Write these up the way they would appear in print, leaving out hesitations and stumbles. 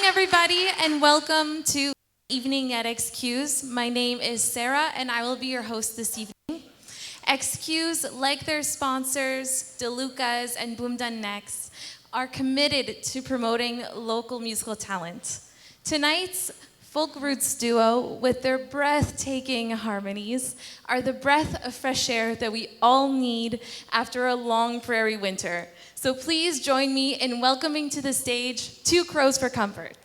everybody, and welcome to Evening at XQ's. My name is Sarah, and I will be your host this evening. XQ's, like their sponsors, DeLucas and Boom Done Next, are committed to promoting local musical talent. Tonight's folk roots duo, with their breathtaking harmonies, are the breath of fresh air that we all need after a long prairie winter. So please join me in welcoming to the stage Two Crows for Comfort.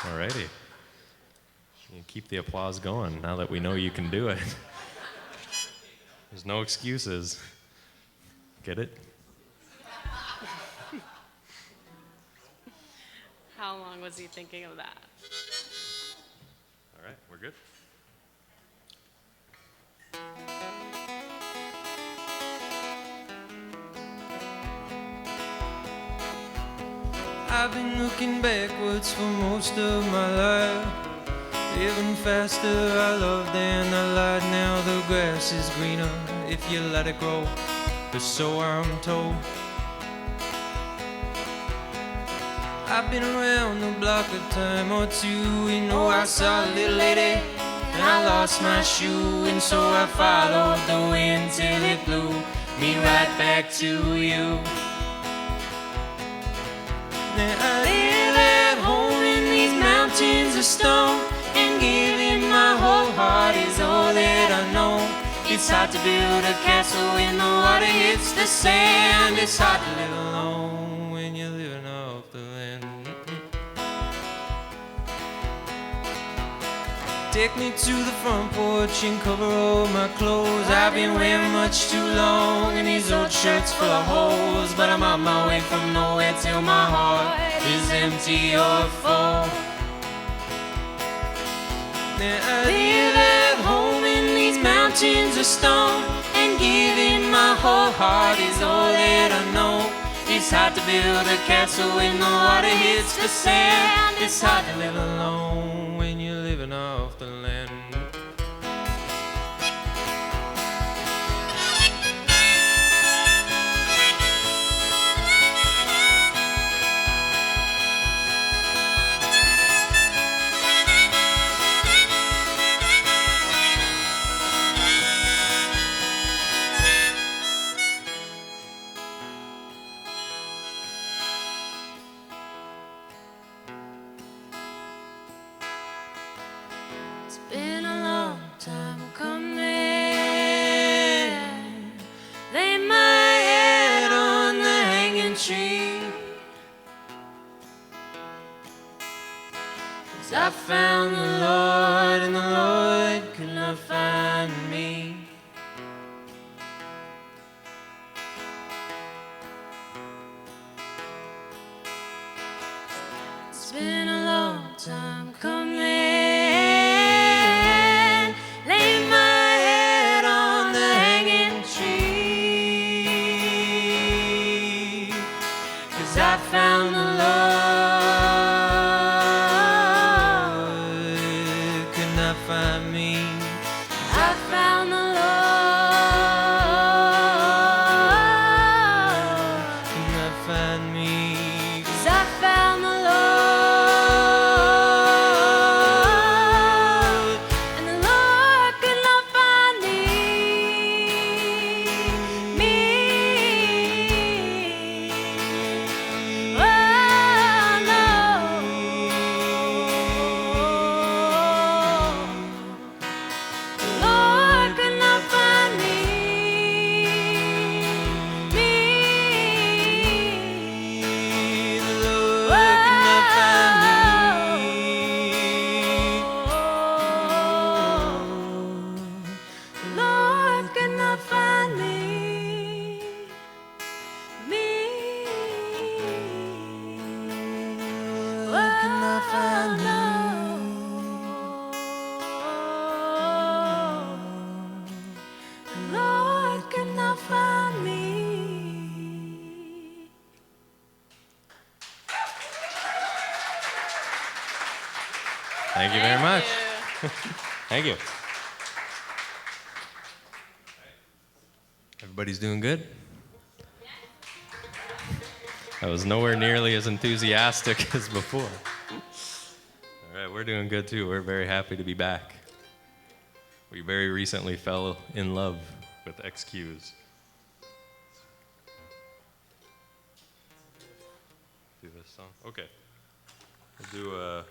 All righty. You keep the applause going now that we know you can do it. There's no excuses. Get it? How long was he thinking of that? All right, we're good. I've been looking backwards for most of my life, living faster, I loved and I lied. Now the grass is greener if you let it grow, or so I'm told. I've been around the block a time or two. You know, I saw a little lady and I lost my shoe, and so I followed the wind till it blew me right back to you. Now I live at home in these mountains of stone, and giving my whole heart is all that I know. It's hard to build a castle when the water hits the sand. It's hard to live alone when you're living off the land. Take me to the front porch and cover all my clothes. I've been wearing much too long, and these old shirts full of holes. But I'm on my way from nowhere till my heart is empty or full. Now I live at home in these mountains of stone, and giving my whole heart is all that I know. It's hard to build a castle when the water hits the sand. It's hard to live alone when you're living off the land. Been a long time coming. Lay my head on the hanging tree, 'cause I found the Lord, and the Lord could not find me. It's been a long time coming. I found the Lord, could not find me. I found the Lord, could not find me. 'Cause I found the Lord, and the Lord could not find me. Thank you very much. You. Thank you. Everybody's doing good? I was nowhere nearly as enthusiastic as before. All right, we're doing good too. We're very happy to be back. We very recently fell in love with XQs. Do this song? Okay. We'll do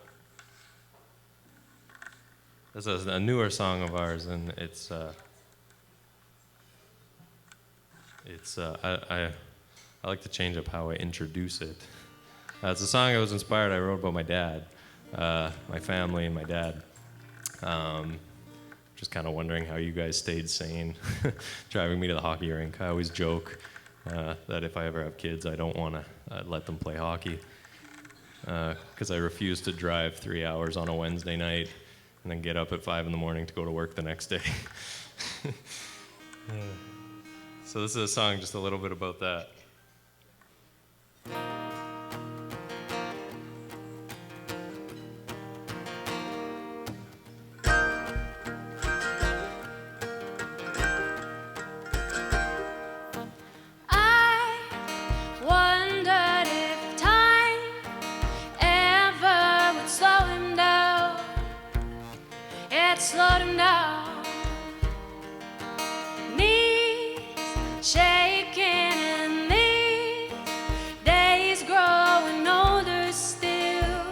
this is a newer song of ours, and I like to change up how I introduce it. It's a song that was inspired. I wrote about my dad, my family, and my dad. Just kind of wondering how you guys stayed sane driving me to the hockey rink. I always joke that if I ever have kids, I don't want to let them play hockey because I refuse to drive 3 hours on a Wednesday night and then get up at 5 in the morning to go to work the next day. So this is a song just a little bit about that. Slowed him down, knees shaking and these days growing older still,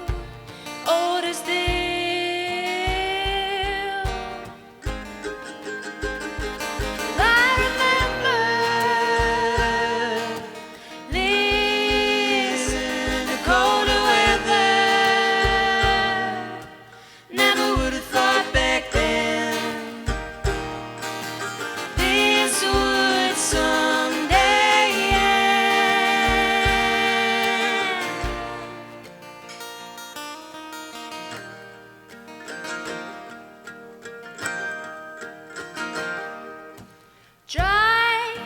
older still. I remember listening to colder weather, never would have thought back this would someday end. Dry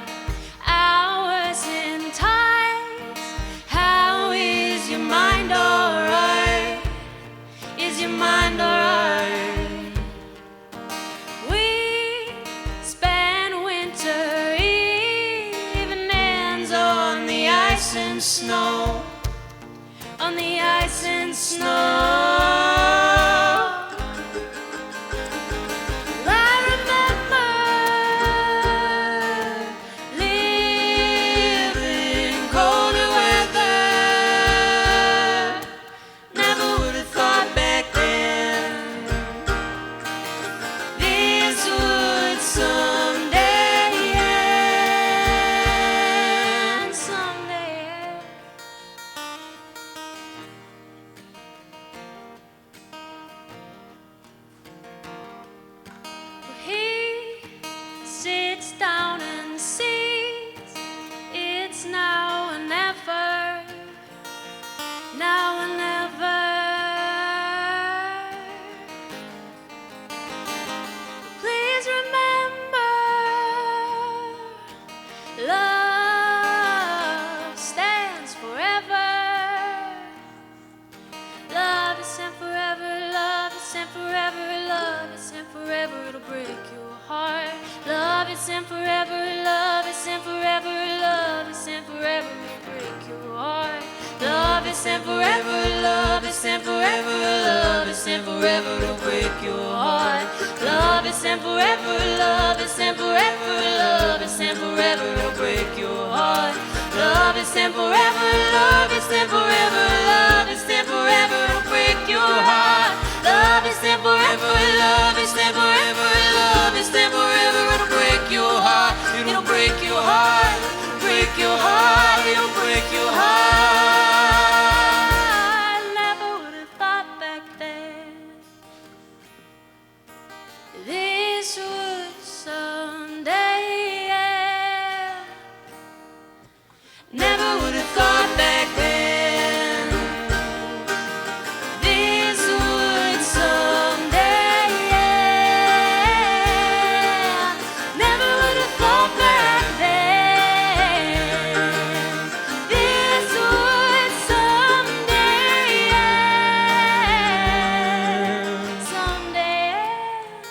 hours and tides. How is your mind alright? Is your mind alright? We spend winter evenings on the ice and snow, on the ice and snow. I remember living colder weather, never would have thought back then this would someday end, someday end. He sits down and sees it's now or never, now or never. Please remember, love stands forever. Love is and forever, love is and forever, love is and forever, it'll break your heart. Love is and forever, love is and forever, love is and forever, it'll break your heart. Love is and forever, love is and forever, love is and forever, it'll break your heart. Love is and forever, love is and forever, love is and forever, it'll break your heart. Love is and forever, love is and forever, love is and forever, it'll break your heart. Love is and forever, love is and forever, love is and forever, it'll break your heart. It'll break your heart, break your heart, it'll break your heart. Never would have thought back then this would someday end. Never would have thought back then this would someday end. Never would have thought back then this would someday end. Someday end.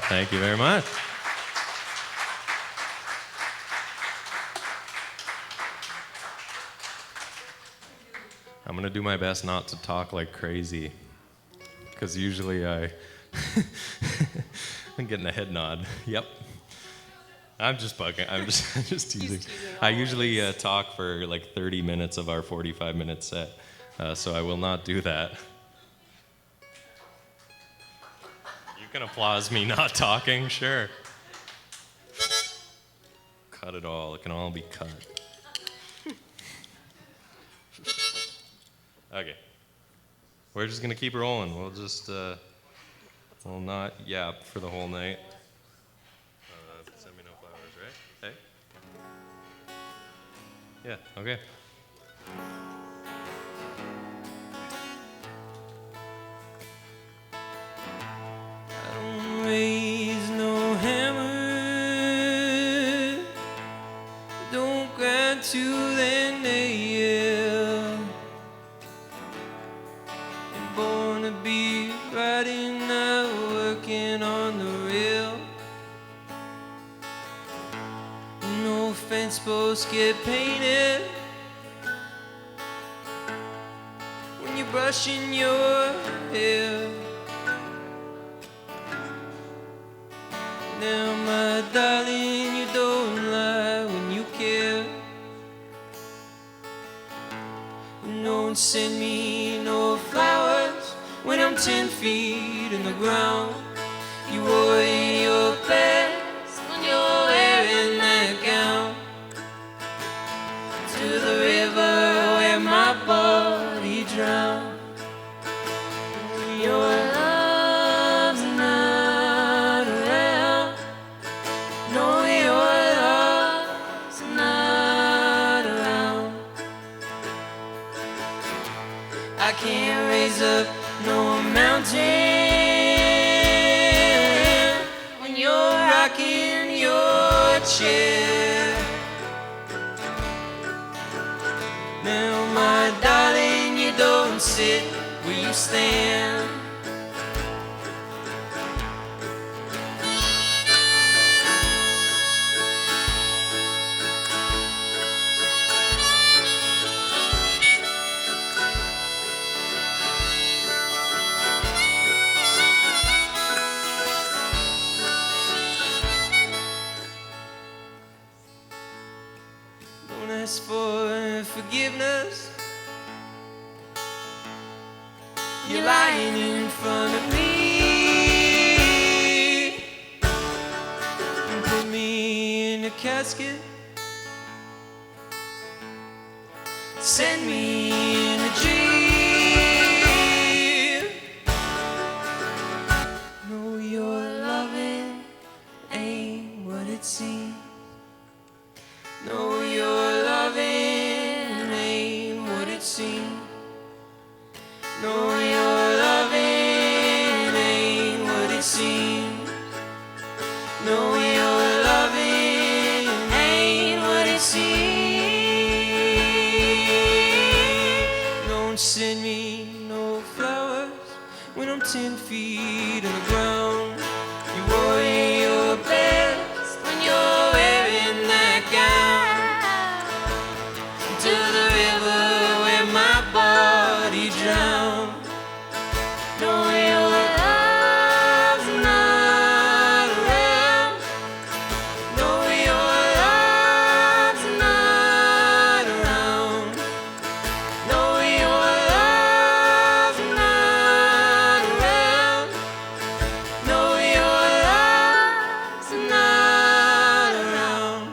Thank you very much. I'm going to do my best not to talk like crazy, because usually I'm getting a head nod. Yep. I'm just bugging. I'm just teasing. I usually talk for like 30 minutes of our 45-minute set, so I will not do that. You can applause me not talking, sure. Cut it all. It can all be cut. Okay. We're just going to keep rolling. We'll just, we'll not yap for the whole night. Send me no flowers, right? Hey? Yeah, okay. I don't raise no hammer, don't grind to the nail. I'm born to be riding out, working on the rail. No fence posts get painted when you're brushing your hair. Now, my darling, you don't lie when you care. Don't send me no flowers when I'm 10 feet in the ground. You wore your best when you're wearing that gown. To the river where my body drowned. Your love's not around. No, your love's not around. I can't raise up no mountain when you're rocking your chair. Now, my darling, you don't sit where you stand. Don't ask for forgiveness. You're lying in front of me. And put me in a casket. Send me in a dream. No, your loving ain't what it seems. No, your loving ain't what it seems. No, your loving ain't what it seems. No, your loving ain't what it seems. Don't send me no flowers when I'm 10 feet in the ground. You wore your best when you're wearing that gown. To the river where my body drowned. No, your love's not around. No, your love's not around. No, your love's not around. No, your love's not around.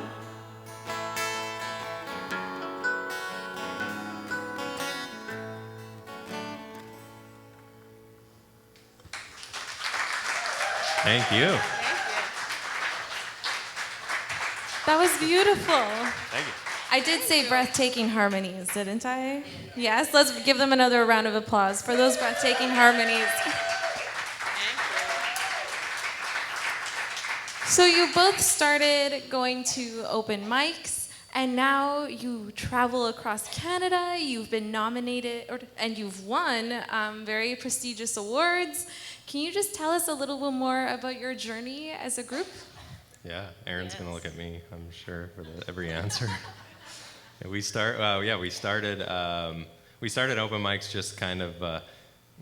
Thank you. That was beautiful. Thank you. I did say breathtaking harmonies, didn't I? Yes, let's give them another round of applause for those breathtaking harmonies. So you both started going to open mics, and now you travel across Canada. You've been nominated, and you've won very prestigious awards. Can you just tell us a little bit more about your journey as a group? Yeah, Aaron's gonna look Yes. at me, I'm sure, for every answer. Yeah, we started. We started open mics just kind of.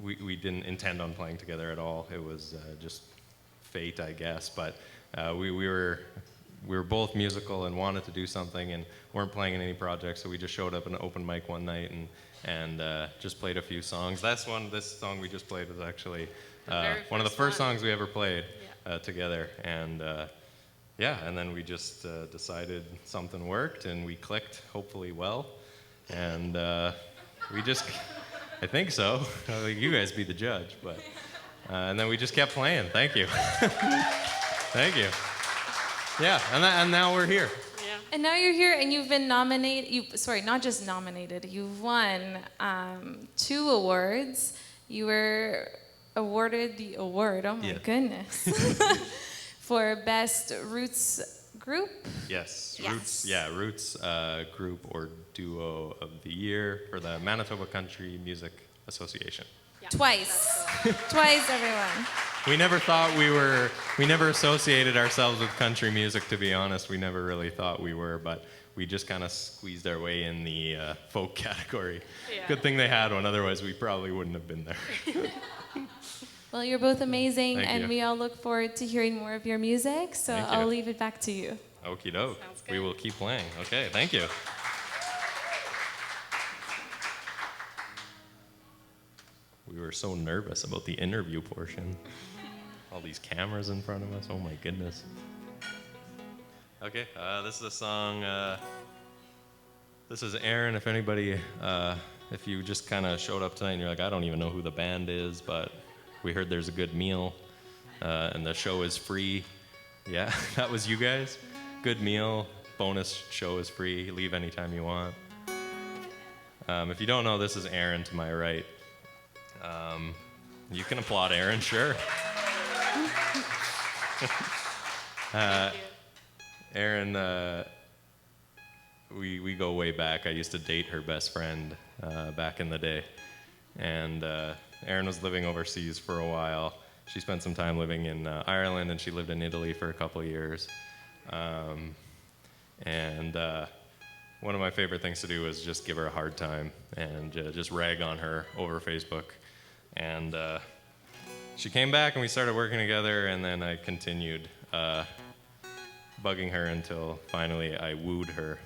We didn't intend on playing together at all. It was just fate, I guess. But we were both musical and wanted to do something and weren't playing in any projects. So we just showed up in an open mic one night and just played a few songs. This song we just played was actually very one of the first first one. songs we ever played together. And and then we just decided something worked and we clicked, hopefully well. And we just, I think so. You guys be the judge, but. And then we just kept playing. Thank you. Thank you. Yeah, and now we're here. Yeah. And now you're here and you've been nominated, not just nominated, you've won 2 awards. You were awarded the award, oh my Yeah. goodness, for Best Roots Group. Yes. Yes. Roots Group or Duo of the Year for the Manitoba Country Music Association. Yeah. Twice. That's Twice, everyone. We never associated ourselves with country music, to be honest. We never really thought we were, but we just kind of squeezed our way in the folk category. Yeah. Good thing they had one, otherwise we probably wouldn't have been there. Well, you're both amazing, Thank and you. we all look forward to hearing more of your music, so Thank you. I'll leave it back to you. Okie doke. Sounds We good. will keep playing. Okay, thank you. We were so nervous about the interview portion. All these cameras in front of us. Oh my goodness. Okay, this is a song. This is Aaron. If anybody, if you just kind of showed up tonight and you're like, I don't even know who the band is, but we heard there's a good meal and the show is free. Yeah, that was you guys. Good meal, bonus show is free. Leave anytime you want. If you don't know, this is Aaron to my right. You can applaud Aaron, sure. Thank you. Aaron, we go way back. I used to date her best friend back in the day. And Aaron was living overseas for a while. She spent some time living in Ireland, and she lived in Italy for a couple of years. One of my favorite things to do was just give her a hard time and just rag on her over Facebook. And she came back, and we started working together, and then I continued bugging her until finally I wooed her.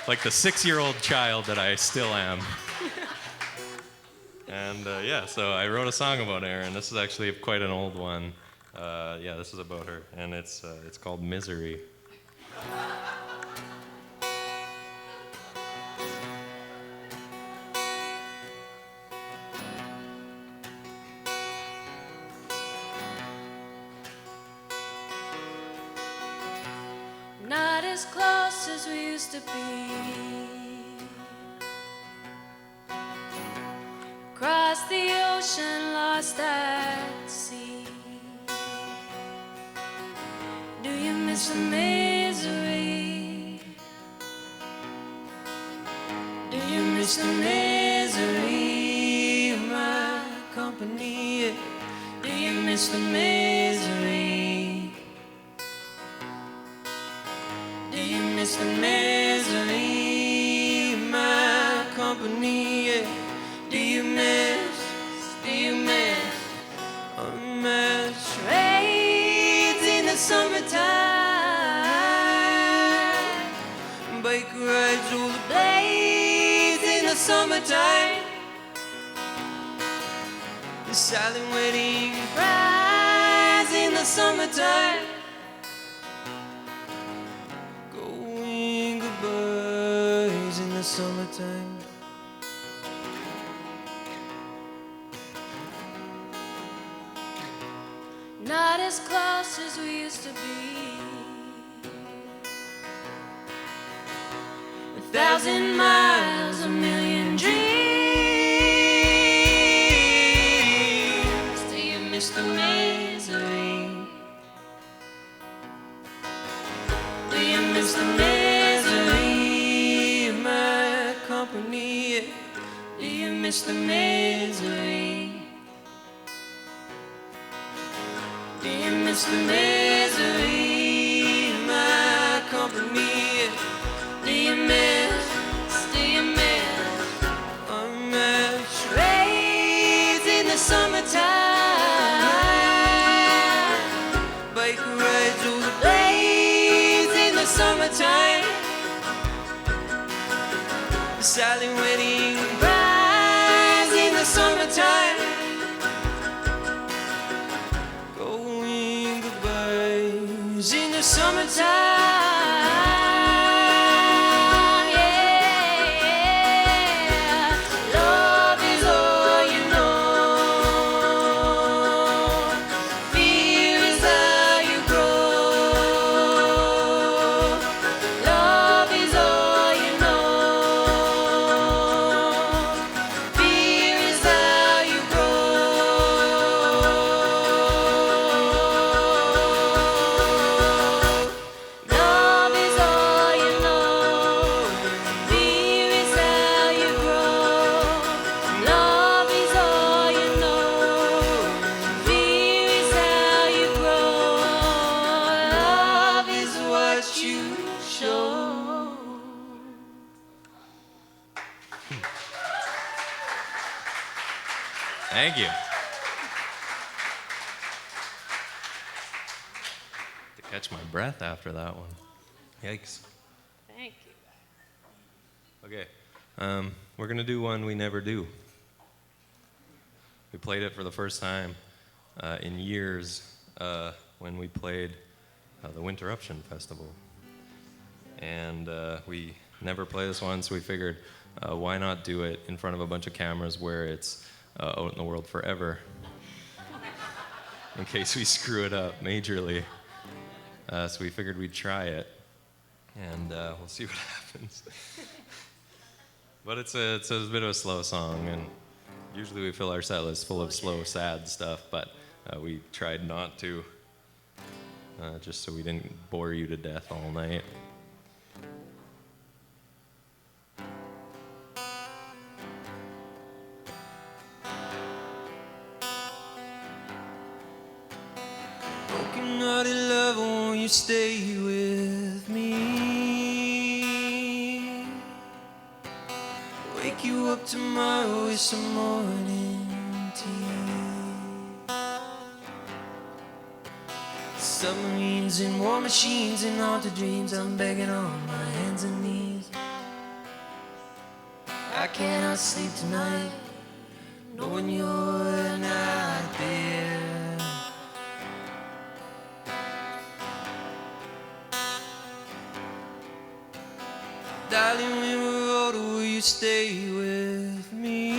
Like the 6-year-old child that I still am. And so I wrote a song about Erin. This is actually quite an old one. This is about her, and it's called Misery. Not as close as we used to be. Across the ocean, lost at sea. Do you miss the misery? Do you miss the misery of my company? Do you miss the misery? Do you miss the misery of my company? Yeah. Do you miss unmatched raids in the summertime? Bike rides, rollerblades in the summertime. The silent wedding cries in the summertime. Going goodbyes in the summertime. Not as close as we used to be. 1,000 miles, a million dreams. Do you miss the misery? Do you miss the misery of my company? Do you miss the misery in my company? Do you miss unmatched rays in the summertime? Bike rides over the blades in the summertime. The silent wedding goodbyes in the summertime. Going goodbyes in the summertime. Thank you. To catch my breath after that one. Yikes. Thank you. Okay, we're gonna do one we never do. We played it for the first time in years when we played the Winterruption Festival. And we never play this one, so we figured why not do it in front of a bunch of cameras where it's out in the world forever, in case we screw it up majorly. So we figured we'd try it, and we'll see what happens. But it's a bit of a slow song, and usually we fill our set list full of slow, sad stuff, but we tried not to, just so we didn't bore you to death all night. Broken-hearted love, won't you stay with me? Wake you up tomorrow with some morning tea. Submarines and war machines and haunted dreams, I'm begging on my hands and knees. I cannot sleep tonight, knowing you're not there. Darling, when we're older, will you stay with me?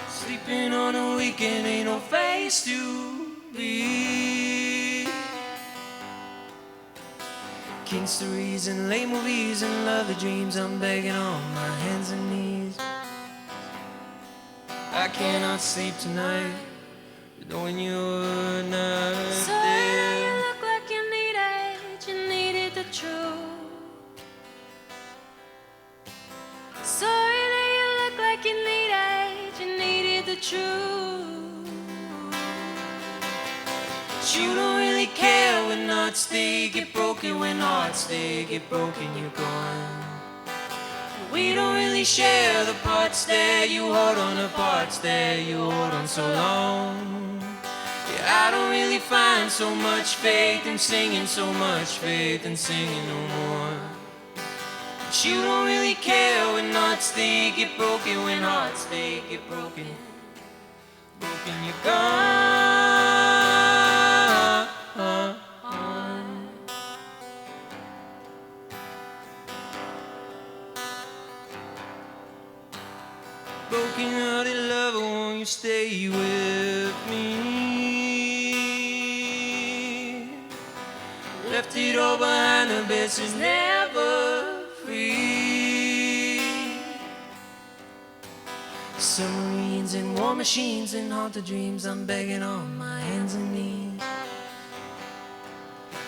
Sleeping on a weekend ain't no face to be. King stories and late movies and lovely dreams, I'm begging on my hands and knees. I cannot sleep tonight, knowing you're not there. Sorry that you look like you need age, you needed the truth. But you don't really care when hearts they get broken. When hearts they get broken, you're gone. We don't really share the parts that you hold on, the parts that you hold on so long. Yeah, I don't really find so much faith in singing, so much faith in singing no more. But you don't really care when hearts they get broken. When hearts they get broken, you're gone. Broken-hearted lover, won't you stay with me? Left it all behind, the best is never free. Submarines and war machines and haunted dreams, I'm begging on my hands and knees.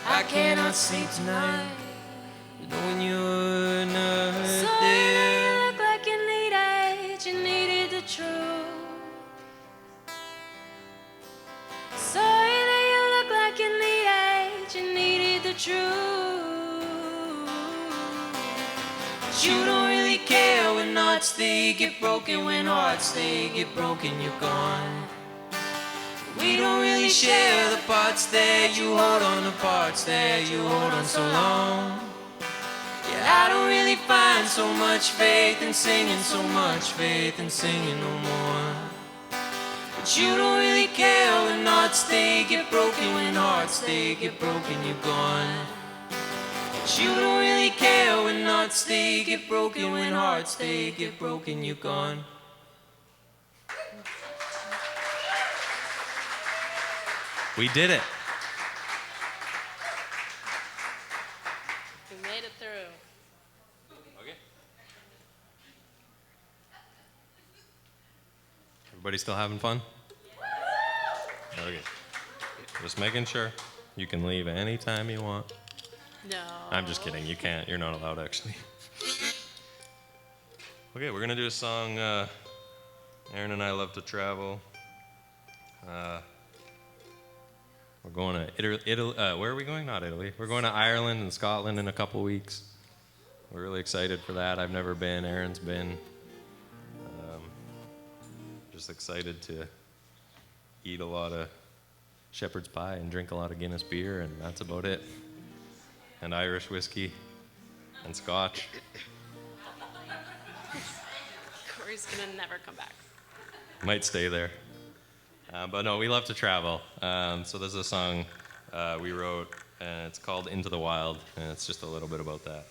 I cannot sleep tonight, knowing you're not there. You look like you need age, you needed the truth. they get broken, when hearts they get broken, you're gone. We don't really share the parts that you hold on, the parts that you hold on so long. Yeah, I don't really find so much faith in singing, so much faith in singing no more. But you don't really care when hearts they get broken, when hearts they get broken, you're gone. But you don't really care when hearts they get broken, when hearts they get broken, you're gone. We did it. We made it through. Okay. Everybody still having fun? Okay. Just making sure. You can leave anytime you want. No. I'm just kidding. You can't. You're not allowed, actually. Okay, we're going to do a song. Aaron and I love to travel. We're going to Italy. Where are we going? Not Italy. We're going to Ireland and Scotland in a couple weeks. We're really excited for that. I've never been. Aaron's been. Just excited to eat a lot of shepherd's pie and drink a lot of Guinness beer, and that's about it. And Irish whiskey and scotch. Corey's gonna never come back. Might stay there. But no, we love to travel. So there's a song we wrote, and it's called Into the Wild, and it's just a little bit about that.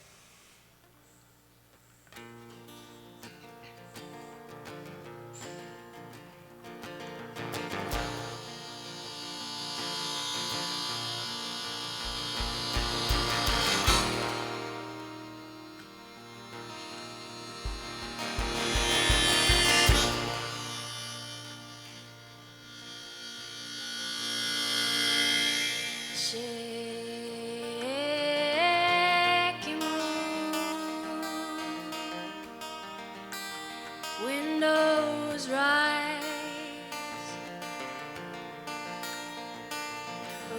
Windows rise,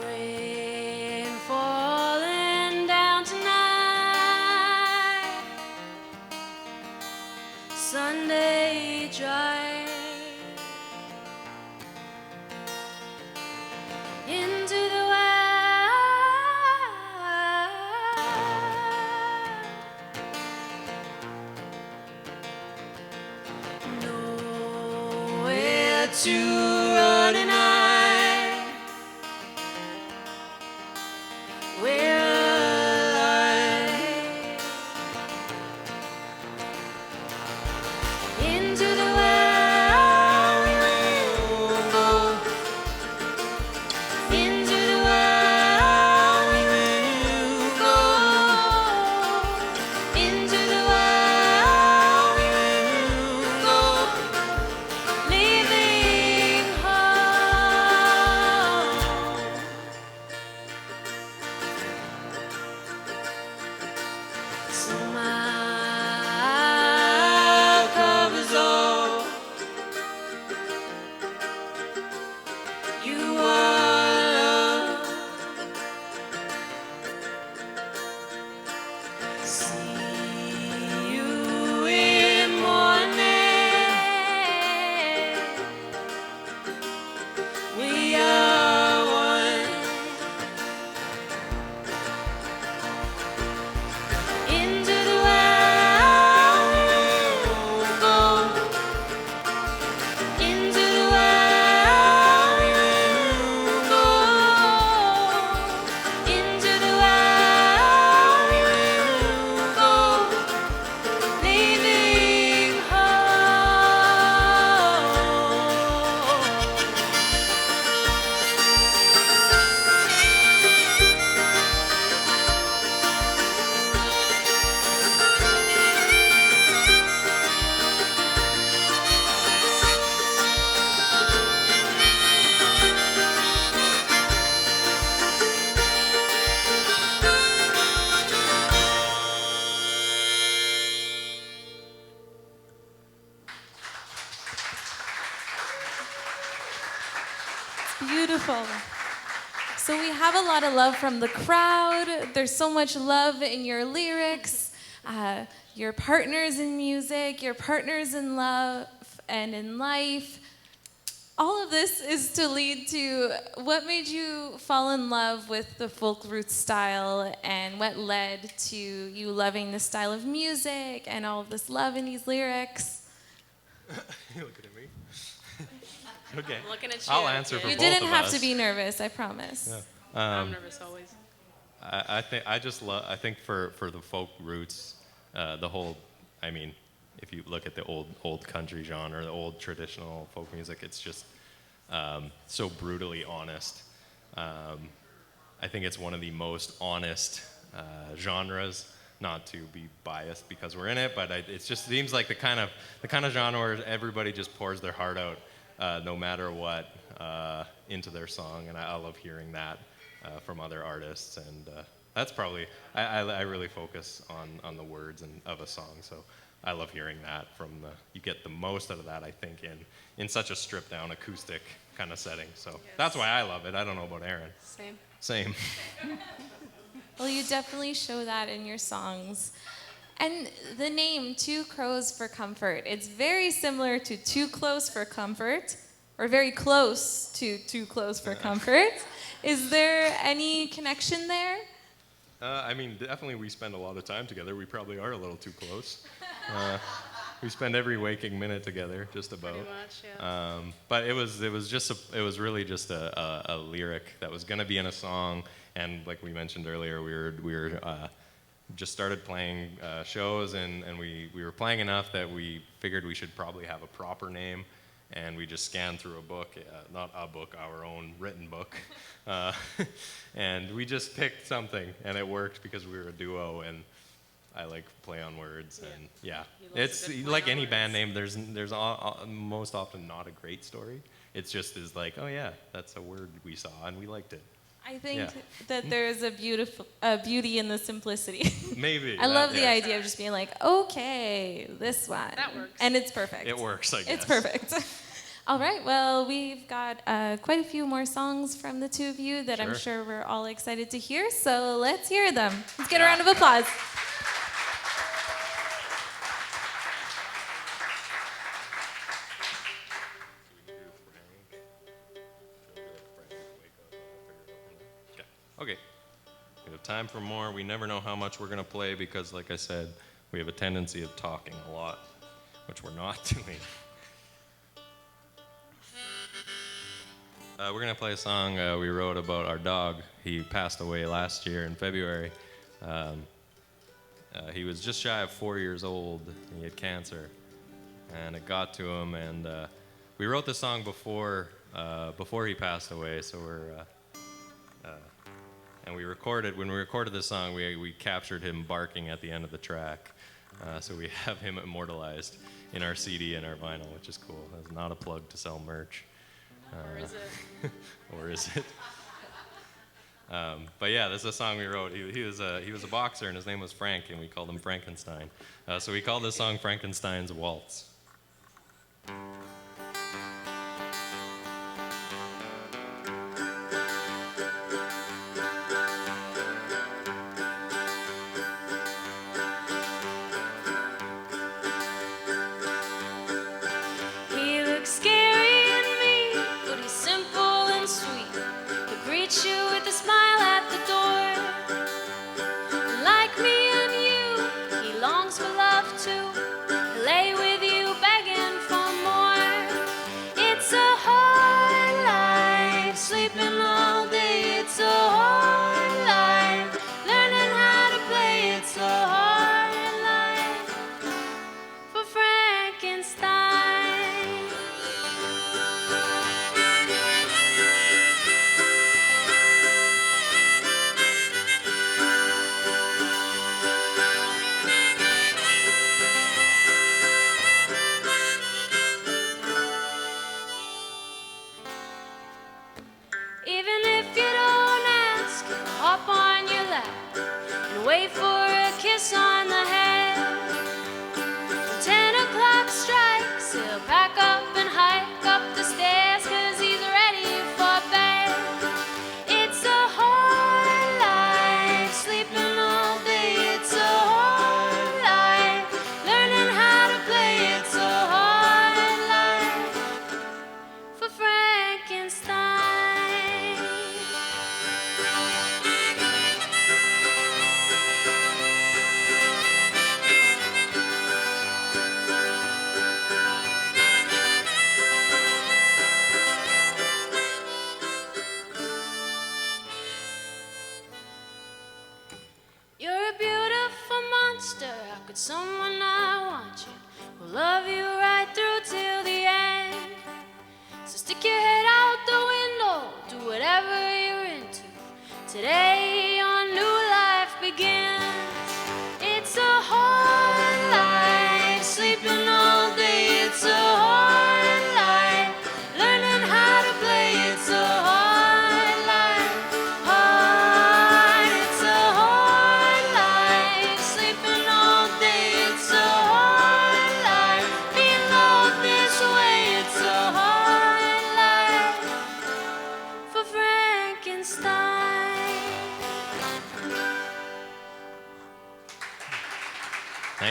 rain falling down tonight, Sunday drive into the wild. Nowhere to run and hide. We're alive. Into the wild we will go. Into the wild we will go. Into the wild we will go. Leaving home. Smile covers all. You are love. See you in morning. We are one. Into the wild we will go. Into the wild we will go. Into the wild we will go. Leaving home. Beautiful. So we have a lot of love from the crowd. There's so much love in your lyrics. your partners in music, your partners in love and in life. All of this is to lead to what made you fall in love with the folk roots style and what led to you loving this style of music and all of this love in these lyrics. You looking at me? Okay. I'm looking at you. I'll answer for You both didn't of have us. to be nervous, I promise. Yeah. I'm nervous always. I think for the folk roots, the whole, I mean, if you look at the old country genre, the old traditional folk music, it's just so brutally honest. I think it's one of the most honest genres. Not to be biased because we're in it, but it just seems like the kind of genre where everybody just pours their heart out, no matter what, into their song, and I love hearing that from other artists, and that's probably I really focus on the words of a song, so I love hearing that you get the most out of that, I think, in such a stripped down acoustic kind of setting. So that's why I love it. I don't know about Aaron. Same. Well, you definitely show that in your songs. And the name, Two Crows for Comfort, it's very similar to Too Close for Comfort, or very close to Too Close for Comfort. Is there any connection there? I mean, definitely we spend a lot of time together. We probably are a little too close. We spend every waking minute together, just about. Pretty much, yeah. But it was really just a lyric that was going to be in a song, and like we mentioned earlier, we were just started playing shows, and we were playing enough that we figured we should probably have a proper name, and we just scanned through a book, not a book, our own written book, and we just picked something, and it worked because we were a duo, and I like play on words, and yeah, it's like any band name. There's most often not a great story. It's just is like, oh yeah, that's a word we saw and we liked it. I think that there is a beauty in the simplicity. Maybe. I love the idea of just being like, okay, this one. That works. And it's perfect. It works, I guess. It's perfect. All right, well, we've got quite a few more songs from the two of you that I'm sure we're all excited to hear, so let's hear them. Let's get a round of applause. Okay. We have time for more. We never know how much we're going to play because, like I said, we have a tendency of talking a lot, which we're not doing. We're going to play a song we wrote about our dog. He passed away last year in February. He was just shy of 4 years old. He had cancer, and it got to him. And we wrote this song before he passed away. So and when we recorded this song, we captured him barking at the end of the track. So we have him immortalized in our CD and our vinyl, which is cool. That's not a plug to sell merch. Or is it? Or is it? But yeah, this is a song we wrote. He was a boxer, and his name was Frank, and we called him Frankenstein. So we called this song Frankenstein's Waltz. He looks scary and mean, but he's simple and sweet. He'll greet you with a smile at the door. Like me and you, he longs for love too. He'll lay with you begging for more.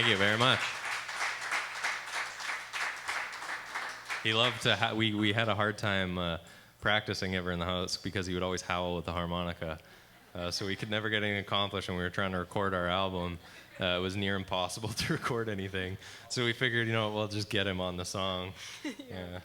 Thank you very much. He loved to. We had a hard time practicing ever in the house because he would always howl with the harmonica, so we could never get anything accomplished. When we were trying to record our album, it was near impossible to record anything. So we figured, we'll just get him on the song. Yeah.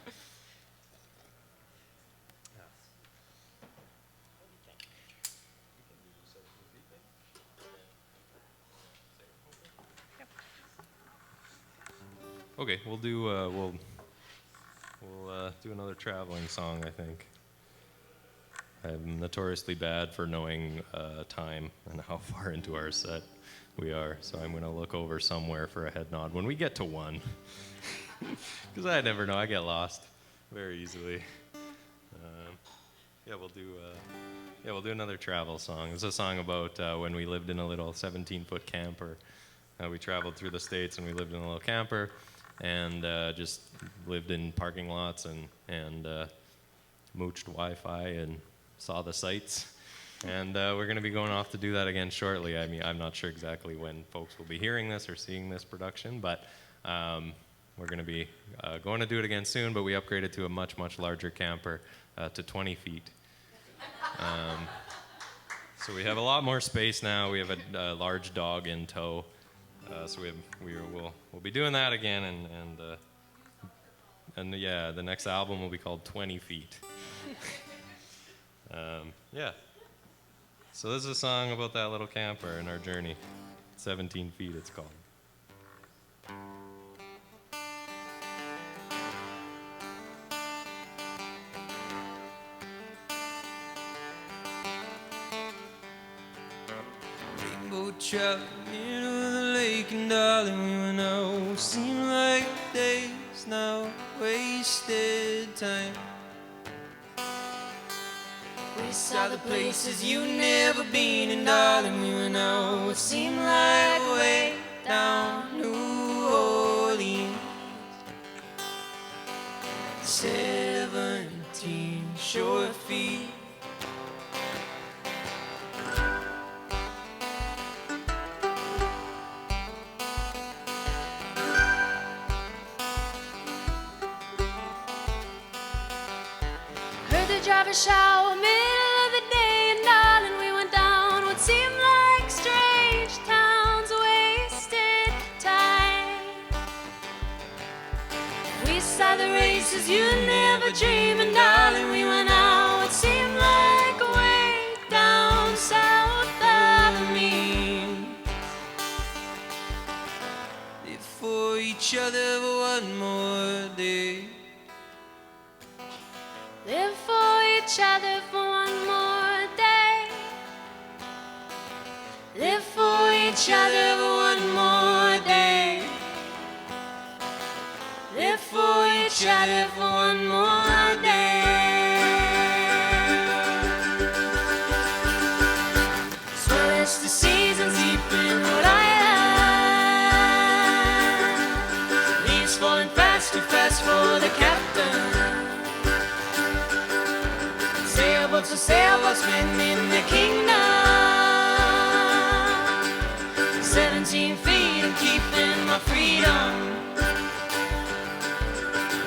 Okay, we'll do another traveling song, I think. I'm notoriously bad for knowing time and how far into our set we are, so I'm going to look over somewhere for a head nod when we get to one. Because I never know, I get lost very easily. We'll do another travel song. It's a song about when we lived in a little 17-foot camper. We traveled through the States and we lived in a little camper and just lived in parking lots and mooched Wi-Fi and saw the sights. And we're going to be going off to do that again shortly. I mean, I'm not sure exactly when folks will be hearing this or seeing this production, but we're going to be going to do it again soon, but we upgraded to a much, much larger camper to 20 feet. So we have a lot more space now. We have a large dog in tow. So we'll be doing that again, and the next album will be called 20 Feet. So this is a song about that little camper and our journey. 17 Feet, it's called. Trout into the lake, and darling, we went out. Seem like days now, wasted time. We saw the places you never been, and darling, we went out. It seemed like way down New Orleans. 17 short feet. Driver shower, middle of the day, and darling, we went down what seemed like strange towns, wasted time. We saw the races you never dreamed, and darling, we went out what seemed like way down south of me. Live for each other for one more day. Live for each other for one more day. Live for each other for one more day. Live for each other for one more day. Swell as the seasons deep in Rhode Island. Leaves falling fast, too fast for the captain. Sailboats, sailboats, men in the kingdom. 17 feet and keeping my freedom.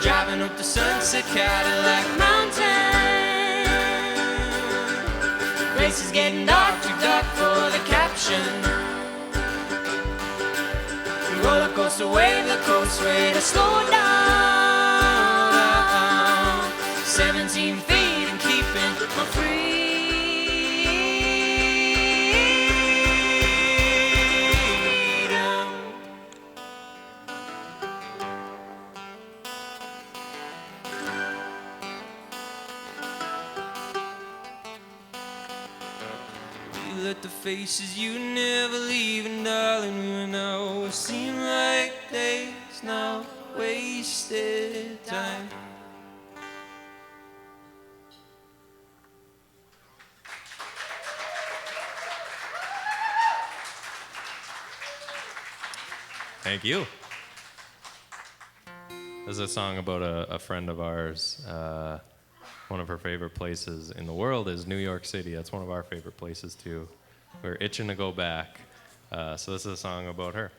Driving up the Sunset Cadillac Mountain. Place is getting dark, too dark for the caption. The roller coaster wave, the coast way to slow down. 17 feet. My freedom. We let the faces you never leave, and darling, we went out. Seem like days now, wasted time. Thank you. This is a song about a friend of ours. One of her favorite places in the world is New York City. That's one of our favorite places too. We're itching to go back. So this is a song about her.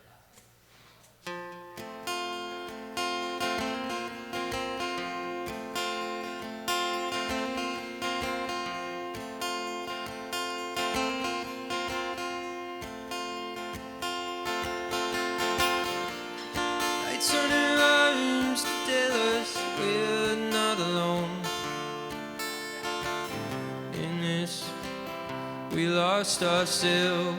lost ourselves.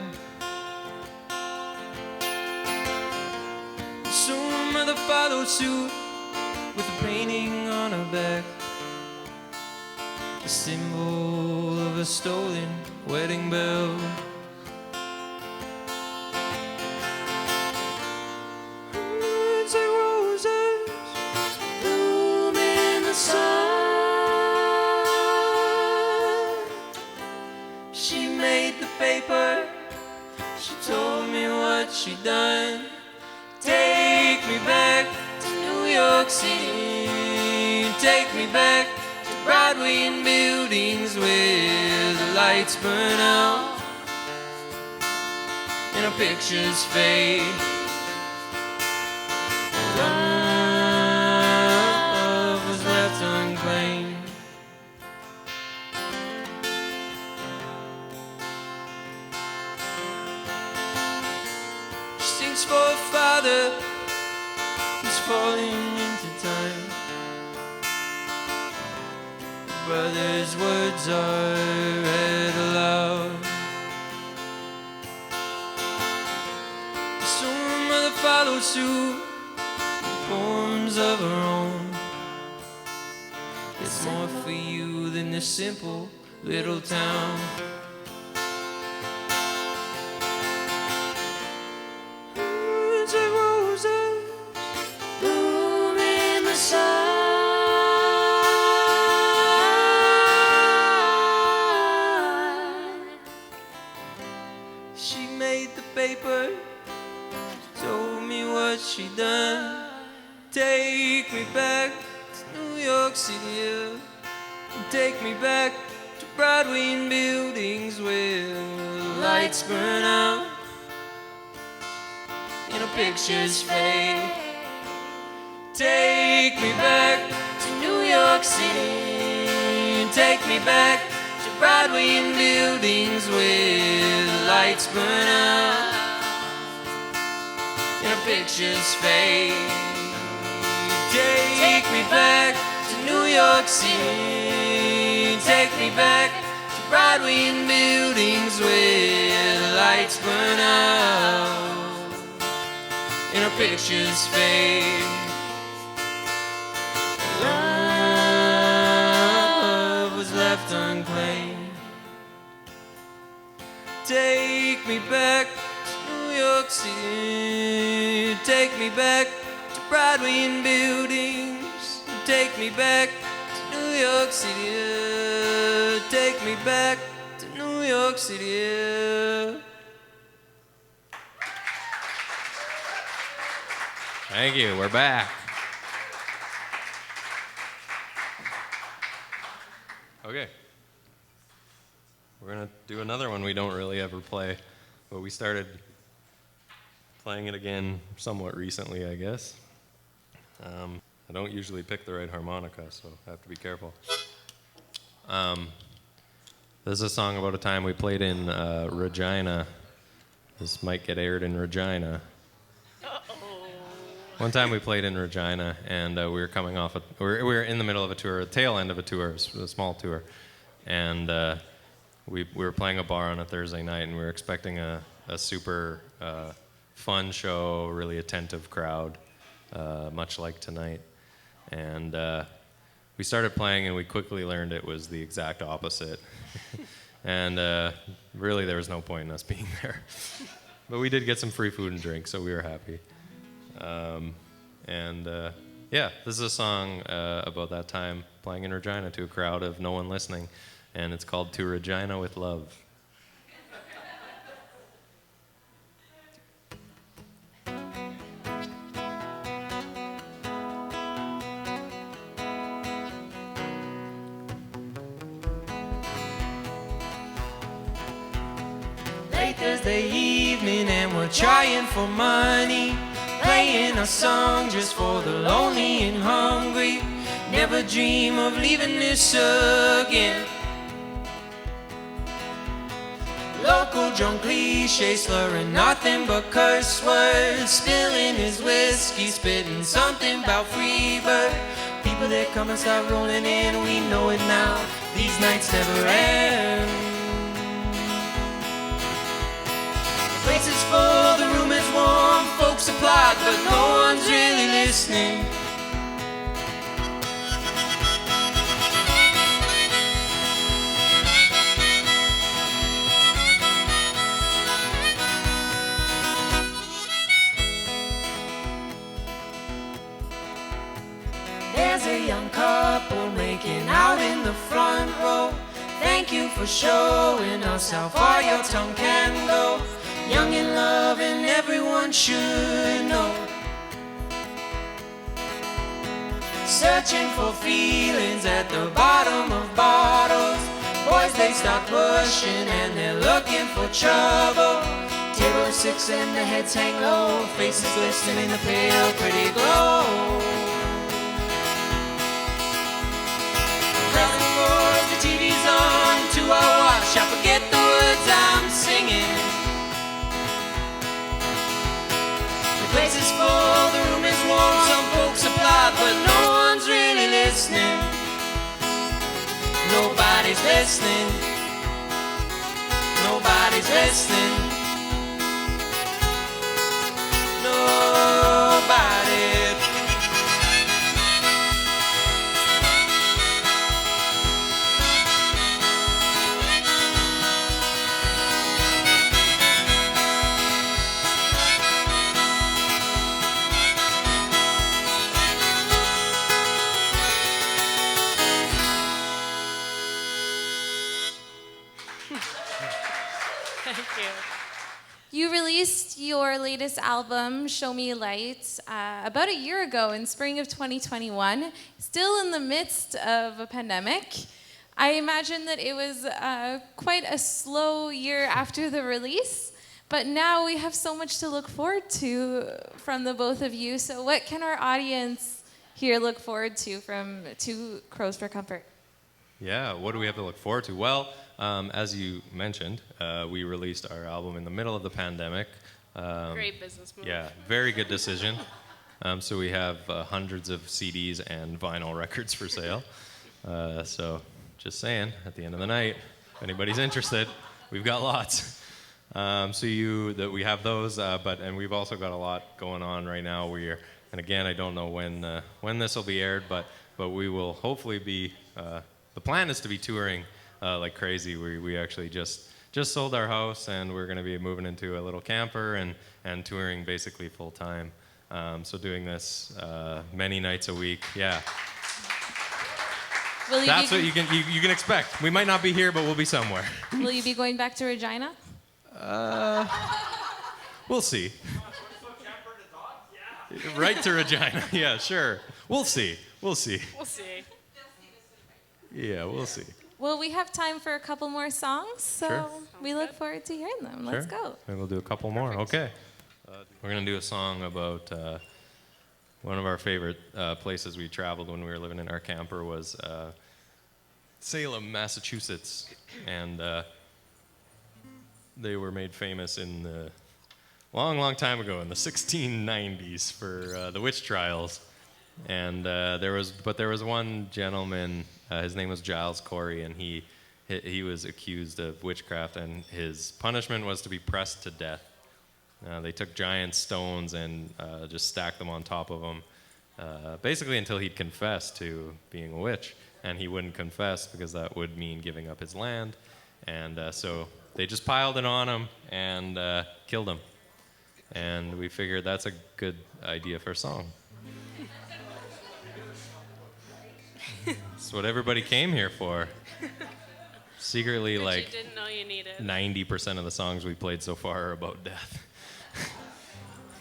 So my mother followed suit with a painting on her back, the symbol of a stolen wedding bell. Words like roses bloom in the sun. She made the paper, she told me what she'd done. Take me back to New York City, take me back to Broadway and buildings where the lights burn out and our pictures fade. Love was left unclaimed. She sings for a father who's falling into time. Brother's words are read aloud. So her mother followed suit with poems of her own. There's more for you than this simple little town. Words like roses bloom in the sun. She made the paper, told me what she'd done. Take me back to New York City, take me back to Broadway and buildings where the lights burn out and our pictures fade. Take me back to New York City, take me back to Broadway and buildings where the lights burn out and our pictures fade. Take me back to New York City, take me back to Broadway and buildings where the lights burn out and our pictures fade. Love was left unclaimed. Take me back to New York City, take me back to Broadway and buildings, take me back to New York City, take me back to New York City. Thank you. We're back. Okay. We're going to do another one we don't really ever play, but we started playing it again somewhat recently, I guess. I don't usually pick the right harmonica, so I have to be careful. This is a song about a time we played in Regina. This might get aired in Regina. One time we played in Regina, and we were coming off. We were in the middle of a tour, a tail end of a tour, a small tour, and we were playing a bar on a Thursday night, and we were expecting a super fun show, really attentive crowd, much like tonight. And we started playing, and we quickly learned it was the exact opposite. And really, there was no point in us being there. But we did get some free food and drink, so we were happy. Yeah, this is a song about that time playing in Regina to a crowd of no one listening, and it's called To Regina with Love. Late Thursday evening and we're trying for money, playing a song just for the lonely and hungry. Never dream of leaving this again. Local drunk cliche, slurring nothing but curse words, spilling his whiskey, spitting something about free bird. People that come and start rolling in, we know it now, these nights never end. place is full, the room is warm, folks applaud, but no one's really listening. There's a young couple making out in the front row. Thank you for showing us how far your tongue can go. Young in love and everyone should know. Searching for feelings at the bottom of bottles. Boys, they start pushing and they're looking for trouble. Table of six and the heads hang low. Faces glisten in the pale, pretty glow. Crowd roars, the TV's on. To our watch, I forget the words I'm singing. The place is full, the room is warm. Some folks applaud, but no one's really listening. Nobody's listening. Nobody's listening. Nobody. Thank you. You released your latest album, Show Me Light, about a year ago in spring of 2021, still in the midst of a pandemic. I imagine that it was quite a slow year after the release, but now we have so much to look forward to from the both of you. So what can our audience here look forward to from Two Crows for Comfort? Yeah, what do we have to look forward to? Well, as you mentioned, we released our album in the middle of the pandemic. Great business move. Yeah, very good decision. So we have hundreds of CDs and vinyl records for sale. So just saying, at the end of the night, if anybody's interested, we've got lots. So we have those, and we've also got a lot going on right now. And again, I don't know when this will be aired, but we will hopefully be. The plan is to be touring like crazy. We actually just sold our house, and we're going to be moving into a little camper and touring basically full time. So doing this many nights a week. Yeah. That's what you can expect. We might not be here, but we'll be somewhere. Will you be going back to Regina? We'll see. Right to Regina. Yeah, sure. We'll see. We'll see. Yeah, we'll see. Well, we have time for a couple more songs, so Sure. we look forward to hearing them. Let's go. Maybe we'll do a couple more. Okay. We're going to do a song about one of our favorite places we traveled when we were living in our camper was Salem, Massachusetts. And they were made famous in the long time ago, in the 1690s, for the witch trials. And there was one gentleman, his name was Giles Corey, and he was accused of witchcraft, and his punishment was to be pressed to death. They took giant stones and just stacked them on top of him, basically until he'd confess to being a witch. And he wouldn't confess because that would mean giving up his land. And so they just piled it on him and killed him. And we figured that's a good idea for a song. That's what everybody came here for. Secretly, Which like, you didn't know you needed. 90% of the songs we played so far are about death.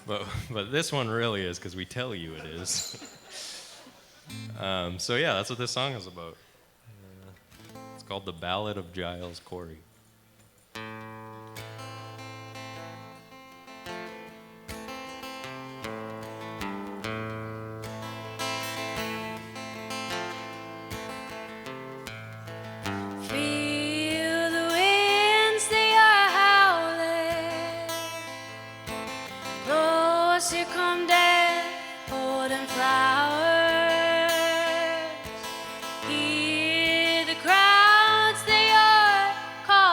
But this one really is, because we tell you it is. So yeah, that's what this song is about. It's called The Ballad of Giles Corey. Feel the winds, they are howling. Close, here come death, holding flowers. Hear the crowds, they are calling.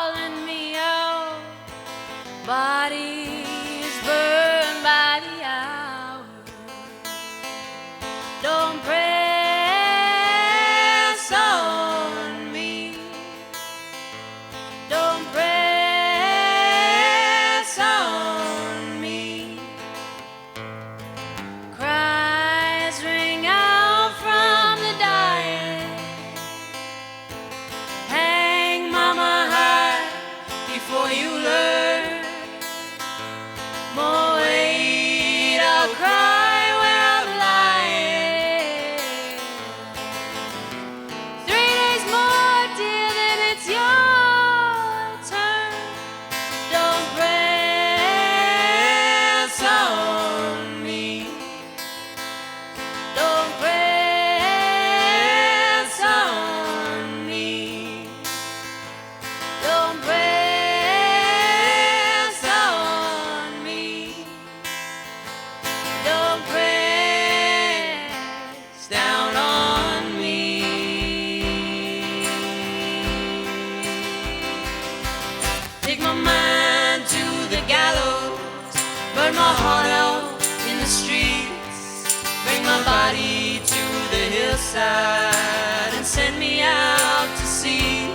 hillside and send me out to sea.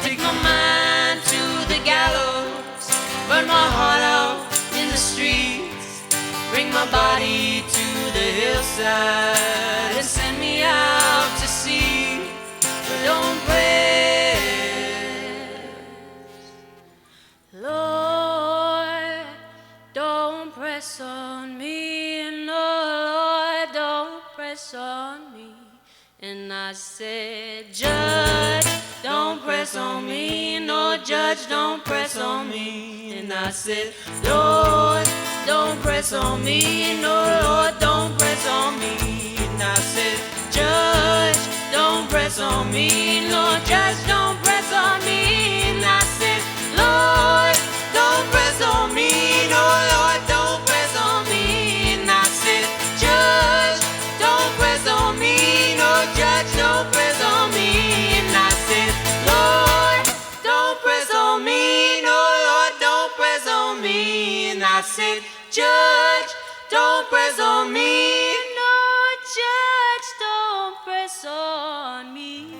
Take my mind to the gallows, burn my heart out in the streets. Bring my body to the hillside and send me out to sea. But don't press, Lord, don't press on me, no, Lord, don't press on me. And I said, Judge, don't press on me, no, Judge, don't press on me. and I said, Lord, don't press on me, no, Lord, don't press on me. And I said, Judge, don't press on me, no, Judge, don't press on me. And I said, Lord, don't press on me, no, Lord, don't press on me. And I said, Judge, don't press on me, no, Judge, don't press on me. And I said, Lord, don't press on me, no, Lord, don't press on me. And I said, Judge, don't press on me. No, Judge, don't press on me.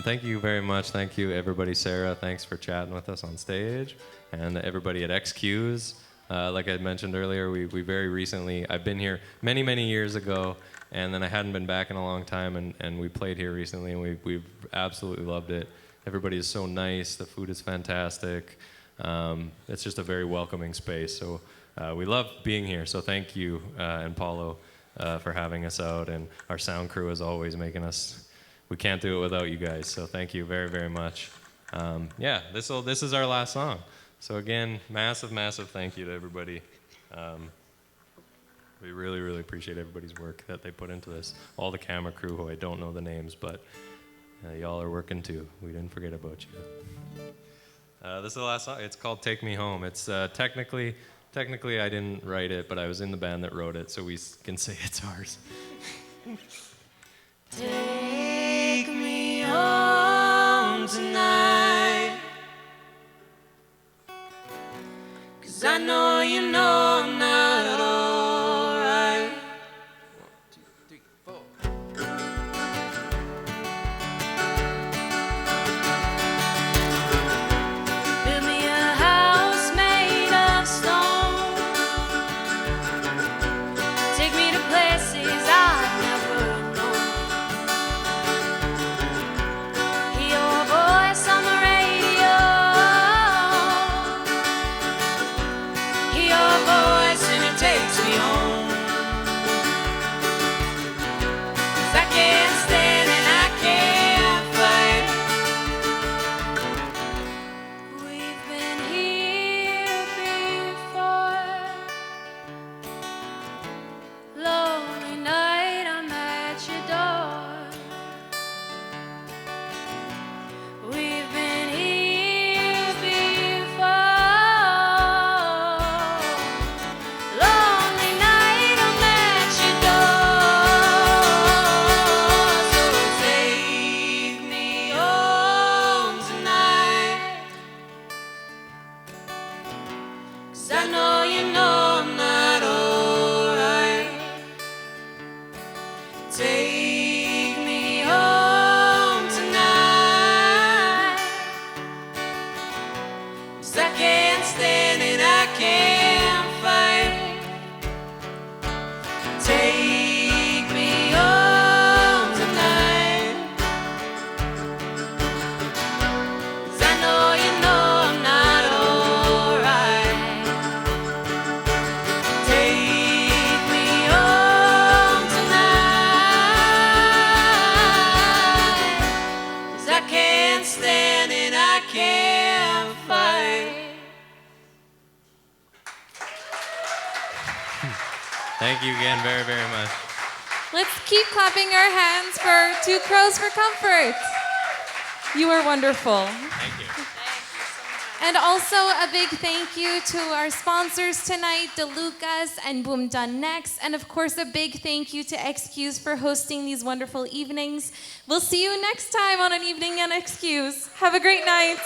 Thank you very much. Thank you, everybody. Sarah, thanks for chatting with us on stage. And everybody at XQ's. Like I mentioned earlier, we very recently, I've been here many, many years ago, and then I hadn't been back in a long time, and we played here recently, and we've absolutely loved it. Everybody is so nice. The food is fantastic. It's just a very welcoming space. So we love being here. So thank you, and Paulo, for having us out, and our sound crew is always making us. We can't do it without you guys. So thank you very, very much. Yeah, this is our last song. So again, massive, massive thank you to everybody. We really, really appreciate everybody's work that they put into this. All the camera crew who I don't know the names, but y'all are working too. We didn't forget about you. This is the last song. It's called Take Me Home. It's technically I didn't write it, but I was in the band that wrote it, so we can say it's ours. Take me home tonight, 'cause I know you know I'm not alright. 1, 2, 3, 4. Build me a house made of stone. Take me to places I've never known. Hear your voice on the radio. Hear your voice and it takes me home. 'Cause I can't stand and I can't fight. We've been here before. Lonely night, I'm at your door. We've been here before. Lonely night, I'm at your door. So take me home tonight, 'cause I know you know I'm not alright. Take me home tonight, 'cause I can't stand and I can't fight. Take me home tonight, 'cause I know you know I'm not alright. Take me home tonight, 'cause I can't stand and I can't fight. Thank you again very, very much. Let's keep clapping our hands for Two Crows for Comfort. You are wonderful. Thank you. And also a big thank you to our sponsors tonight, DeLucas and Boom Done Next. And of course, a big thank you to XQs for hosting these wonderful evenings. We'll see you next time on an evening at XQs. Have a great night.